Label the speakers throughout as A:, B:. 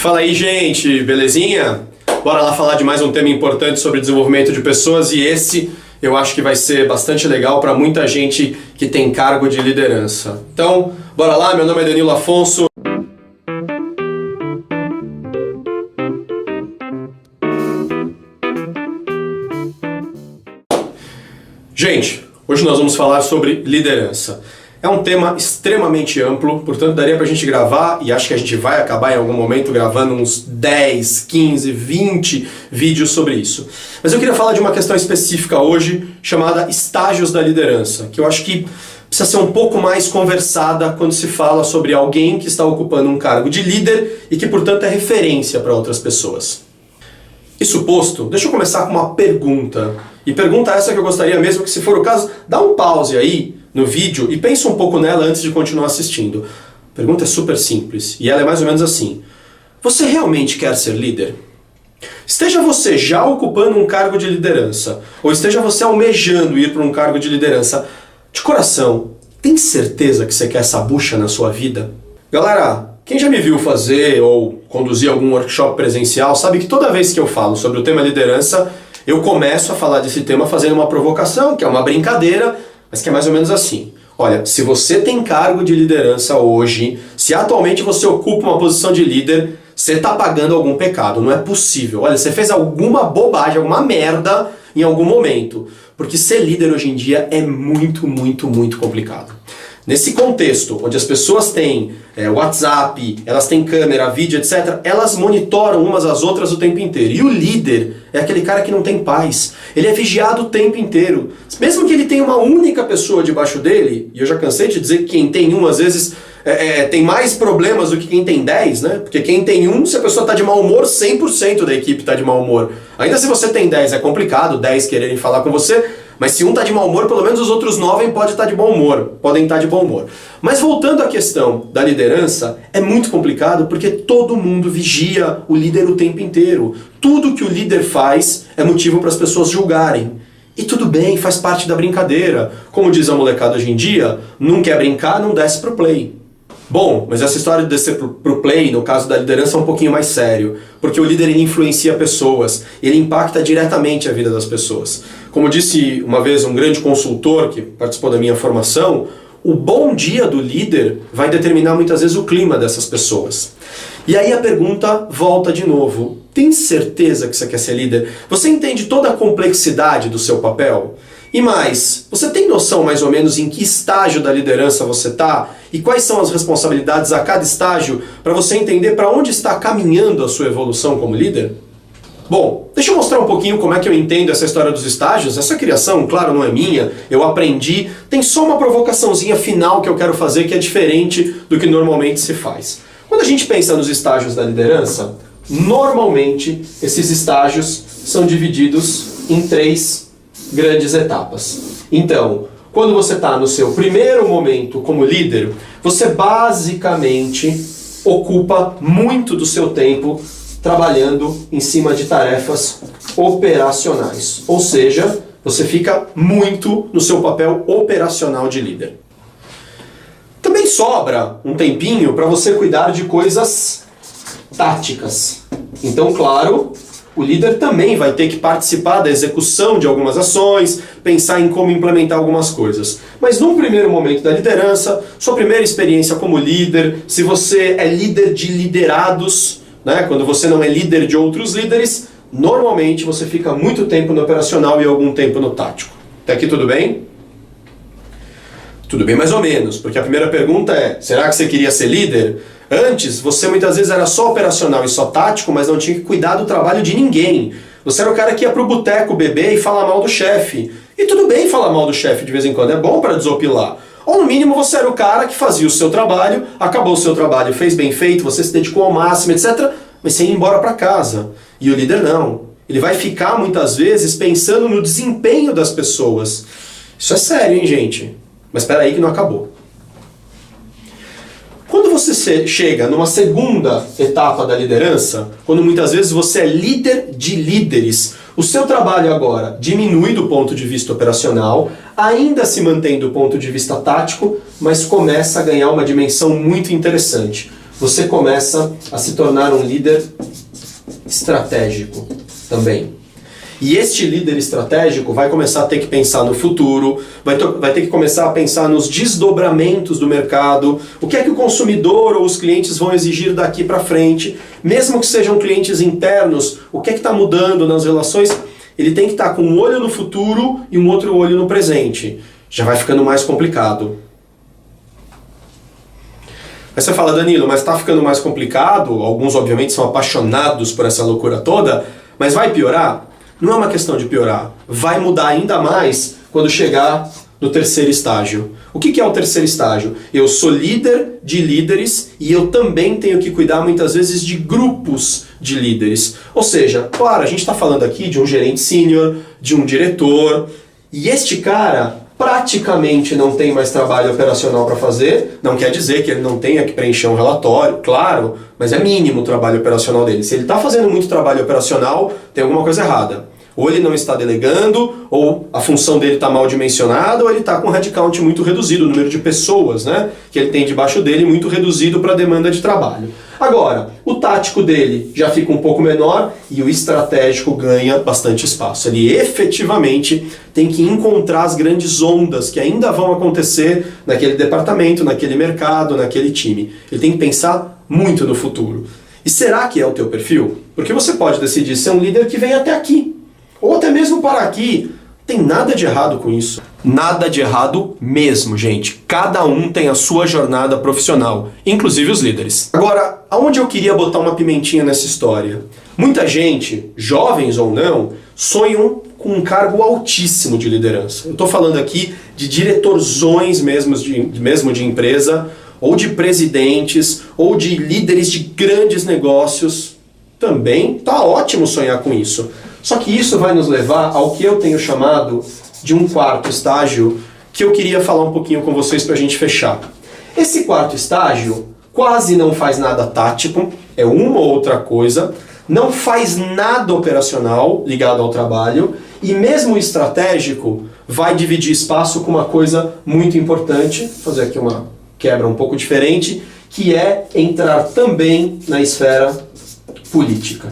A: Fala aí, gente, belezinha? Bora lá falar de mais um tema importante sobre desenvolvimento de pessoas e esse eu acho que vai ser bastante legal para muita gente que tem cargo de liderança. Então, bora lá, meu nome é Danilo Afonso. Gente, hoje nós vamos falar sobre liderança. É um tema extremamente amplo, portanto daria pra gente gravar, e acho que a gente vai acabar em algum momento gravando uns 10, 15, 20 vídeos sobre isso. Mas eu queria falar de uma questão específica hoje, chamada estágios da liderança, que eu acho que precisa ser um pouco mais conversada quando se fala sobre alguém que está ocupando um cargo de líder e que, portanto, é referência para outras pessoas. Isso posto, deixa eu começar com uma pergunta. E pergunta essa que eu gostaria mesmo que, se for o caso, dá um pause aí no vídeo e pensa um pouco nela antes de continuar assistindo. A pergunta é super simples e ela é mais ou menos assim. Você realmente quer ser líder? Esteja você já ocupando um cargo de liderança ou esteja você almejando ir para um cargo de liderança, de coração, tem certeza que você quer essa bucha na sua vida? Galera, quem já me viu fazer ou conduzir algum workshop presencial sabe que toda vez que eu falo sobre o tema liderança, eu começo a falar desse tema fazendo uma provocação, que é uma brincadeira, mas que é mais ou menos assim. Olha, se você tem cargo de liderança hoje, se atualmente você ocupa uma posição de líder, você está pagando algum pecado, não é possível. Olha, você fez alguma bobagem, alguma merda em algum momento. Porque ser líder hoje em dia é muito, muito, muito complicado. Nesse contexto, onde as pessoas têm WhatsApp, elas têm câmera, vídeo, etc., elas monitoram umas às outras o tempo inteiro. E o líder é aquele cara que não tem paz. Ele é vigiado o tempo inteiro. Mesmo que ele tenha uma única pessoa debaixo dele, e eu já cansei de dizer que quem tem um, às vezes, tem mais problemas do que quem tem 10, né? Porque quem tem um, se a pessoa está de mau humor, 100% da equipe está de mau humor. Ainda se você tem 10, é complicado 10 quererem falar com você, mas se um está de mau humor, pelo menos os outros 9 podem estar de bom humor. Mas voltando à questão da liderança, é muito complicado porque todo mundo vigia o líder o tempo inteiro. Tudo que o líder faz é motivo para as pessoas julgarem. E tudo bem, faz parte da brincadeira. Como diz a molecada hoje em dia, não quer brincar, não desce pro play. Bom, mas essa história de descer pro play, no caso da liderança, é um pouquinho mais sério. Porque o líder ele influencia pessoas, ele impacta diretamente a vida das pessoas. Como disse uma vez um grande consultor que participou da minha formação, o bom dia do líder vai determinar muitas vezes o clima dessas pessoas. E aí a pergunta volta de novo. Tem certeza que você quer ser líder? Você entende toda a complexidade do seu papel? E mais, você tem noção mais ou menos em que estágio da liderança você está? E quais são as responsabilidades a cada estágio para você entender para onde está caminhando a sua evolução como líder? Bom, deixa eu mostrar um pouquinho como é que eu entendo essa história dos estágios. Essa criação, claro, não é minha, eu aprendi. Tem só uma provocaçãozinha final que eu quero fazer que é diferente do que normalmente se faz. Quando a gente pensa nos estágios da liderança, normalmente esses estágios são divididos em 3 grandes etapas. Então, quando você está no seu primeiro momento como líder, você basicamente ocupa muito do seu tempo trabalhando em cima de tarefas operacionais. Ou seja, você fica muito no seu papel operacional de líder. Também sobra um tempinho para você cuidar de coisas táticas. Então, claro, o líder também vai ter que participar da execução de algumas ações, pensar em como implementar algumas coisas. Mas num primeiro momento da liderança, sua primeira experiência como líder, se você é líder de liderados, né, quando você não é líder de outros líderes, normalmente você fica muito tempo no operacional e algum tempo no tático. Até aqui tudo bem? Tudo bem mais ou menos, porque a primeira pergunta é, será que você queria ser líder? Antes, você muitas vezes era só operacional e só tático, mas não tinha que cuidar do trabalho de ninguém. Você era o cara que ia pro boteco beber e falar mal do chefe. E tudo bem falar mal do chefe de vez em quando, é bom para desopilar. Ou no mínimo você era o cara que fazia o seu trabalho, acabou o seu trabalho, fez bem feito, você se dedicou ao máximo, etc. Mas você ia embora para casa. E o líder não. Ele vai ficar muitas vezes pensando no desempenho das pessoas. Isso é sério, hein, gente? Mas espera aí que não acabou. Quando você chega numa segunda etapa da liderança, quando muitas vezes você é líder de líderes, o seu trabalho agora diminui do ponto de vista operacional, ainda se mantém do ponto de vista tático, mas começa a ganhar uma dimensão muito interessante. você começa a se tornar um líder estratégico também. E este líder estratégico vai começar a ter que pensar no futuro, vai ter que começar a pensar nos desdobramentos do mercado, o que é que o consumidor ou os clientes vão exigir daqui para frente, mesmo que sejam clientes internos, o que é que está mudando nas relações, ele tem que estar com um olho no futuro e um outro olho no presente. Já vai ficando mais complicado. Aí você fala, Danilo, mas está ficando mais complicado, alguns obviamente são apaixonados por essa loucura toda, mas vai piorar? Não é uma questão de piorar, vai mudar ainda mais quando chegar no terceiro estágio. O que é o terceiro estágio? Eu sou líder de líderes e eu também tenho que cuidar muitas vezes de grupos de líderes. Ou seja, claro, a gente está falando aqui de um gerente sênior, de um diretor, e este cara praticamente não tem mais trabalho operacional para fazer, não quer dizer que ele não tenha que preencher um relatório, claro, mas é mínimo o trabalho operacional dele. Se ele está fazendo muito trabalho operacional, tem alguma coisa errada. Ou ele não está delegando, ou a função dele está mal dimensionada, ou ele está com um headcount muito reduzido, o número de pessoas, né, que ele tem debaixo dele muito reduzido para a demanda de trabalho. Agora, o tático dele já fica um pouco menor e o estratégico ganha bastante espaço. Ele efetivamente tem que encontrar as grandes ondas que ainda vão acontecer naquele departamento, naquele mercado, naquele time. Ele tem que pensar muito no futuro. E será que é o teu perfil? Porque você pode decidir ser um líder que vem até aqui, ou até mesmo para aqui. Tem nada de errado com isso. Nada de errado mesmo, gente. Cada um tem a sua jornada profissional, inclusive os líderes. Agora, aonde eu queria botar uma pimentinha nessa história? Muita gente, jovens ou não, sonham com um cargo altíssimo de liderança. Eu estou falando aqui de diretorzões mesmo de empresa, ou de presidentes, ou de líderes de grandes negócios. Também tá ótimo sonhar com isso. Só que isso vai nos levar ao que eu tenho chamado de um quarto estágio, que eu queria falar um pouquinho com vocês para a gente fechar. Esse quarto estágio quase não faz nada tático, é uma ou outra coisa, não faz nada operacional ligado ao trabalho, e mesmo o estratégico vai dividir espaço com uma coisa muito importante, vou fazer aqui uma quebra um pouco diferente, que é entrar também na esfera política.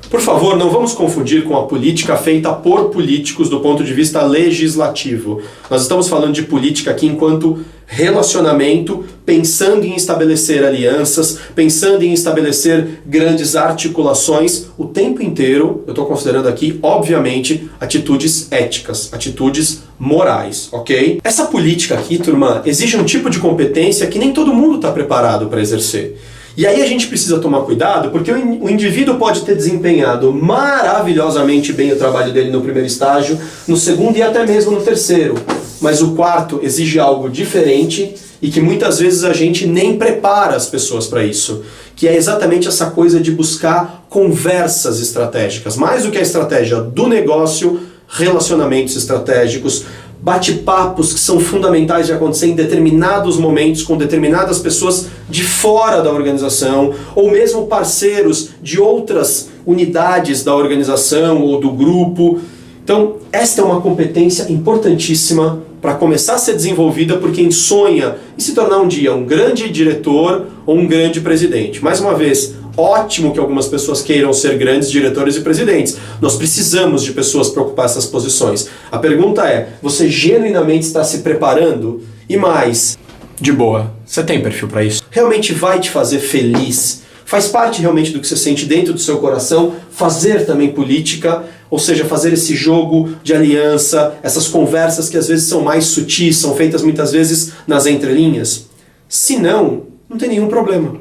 A: Por favor, não vamos confundir com a política feita por políticos do ponto de vista legislativo. Nós estamos falando de política aqui enquanto relacionamento, pensando em estabelecer alianças, pensando em estabelecer grandes articulações o tempo inteiro. Eu estou considerando aqui, obviamente, atitudes éticas, atitudes morais, ok? Essa política aqui, turma, exige um tipo de competência que nem todo mundo está preparado para exercer. E aí a gente precisa tomar cuidado, porque o indivíduo pode ter desempenhado maravilhosamente bem o trabalho dele no primeiro estágio, no segundo e até mesmo no terceiro. Mas o quarto exige algo diferente e que muitas vezes a gente nem prepara as pessoas para isso. Que é exatamente essa coisa de buscar conversas estratégicas. Mais do que a estratégia do negócio, relacionamentos estratégicos, bate-papos que são fundamentais de acontecer em determinados momentos com determinadas pessoas de fora da organização, ou mesmo parceiros de outras unidades da organização ou do grupo. Então, esta é uma competência importantíssima para começar a ser desenvolvida por quem sonha em se tornar um dia um grande diretor ou um grande presidente. Mais uma vez, ótimo que algumas pessoas queiram ser grandes diretores e presidentes. Nós precisamos de pessoas para ocupar essas posições. A pergunta é, você genuinamente está se preparando? E mais, de boa, você tem perfil para isso? Realmente vai te fazer feliz? Faz parte realmente do que você sente dentro do seu coração, fazer também política, ou seja, fazer esse jogo de aliança, essas conversas que às vezes são mais sutis, são feitas muitas vezes nas entrelinhas? Se não, não tem nenhum problema.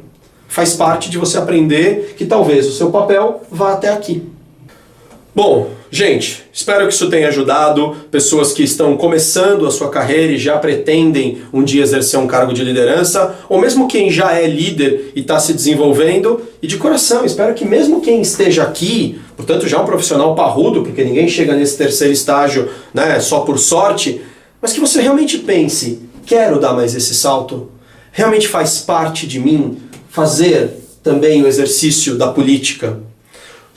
A: Faz parte de você aprender que talvez o seu papel vá até aqui. Bom, gente, espero que isso tenha ajudado pessoas que estão começando a sua carreira e já pretendem um dia exercer um cargo de liderança, ou mesmo quem já é líder e está se desenvolvendo. E de coração, espero que mesmo quem esteja aqui, portanto já um profissional parrudo, porque ninguém chega nesse terceiro estágio, né, só por sorte, mas que você realmente pense, quero dar mais esse salto? Realmente faz parte de mim fazer também o exercício da política?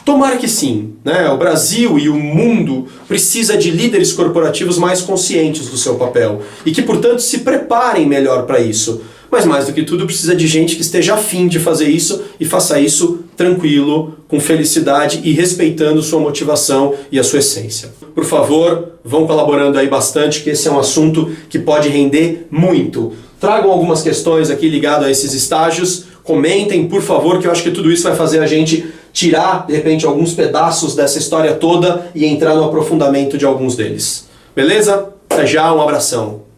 A: Tomara que sim, né? O Brasil e o mundo precisa de líderes corporativos mais conscientes do seu papel e que, portanto, se preparem melhor para isso. mas mais do que tudo precisa de gente que esteja afim de fazer isso e faça isso tranquilo, com felicidade e respeitando sua motivação e a sua essência. Por favor, vão colaborando aí bastante, que esse é um assunto que pode render muito. Tragam algumas questões aqui ligadas a esses estágios, comentem, por favor, que eu acho que tudo isso vai fazer a gente tirar, de repente, alguns pedaços dessa história toda e entrar no aprofundamento de alguns deles. Beleza? Até já, um abração.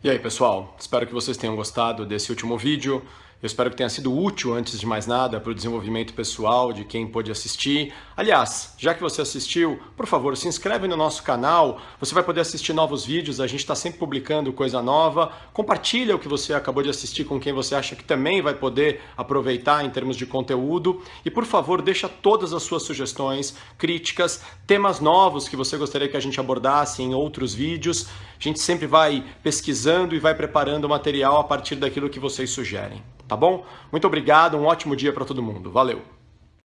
B: E aí, pessoal, espero que vocês tenham gostado desse último vídeo. Eu espero que tenha sido útil, antes de mais nada, para o desenvolvimento pessoal de quem pôde assistir. Aliás, já que você assistiu, por favor, se inscreve no nosso canal. Você vai poder assistir novos vídeos, a gente está sempre publicando coisa nova. Compartilha o que você acabou de assistir com quem você acha que também vai poder aproveitar em termos de conteúdo. E, por favor, deixa todas as suas sugestões, críticas, temas novos que você gostaria que a gente abordasse em outros vídeos. A gente sempre vai pesquisando e vai preparando o material a partir daquilo que vocês sugerem. Tá bom? Muito obrigado, um ótimo dia para todo mundo. Valeu!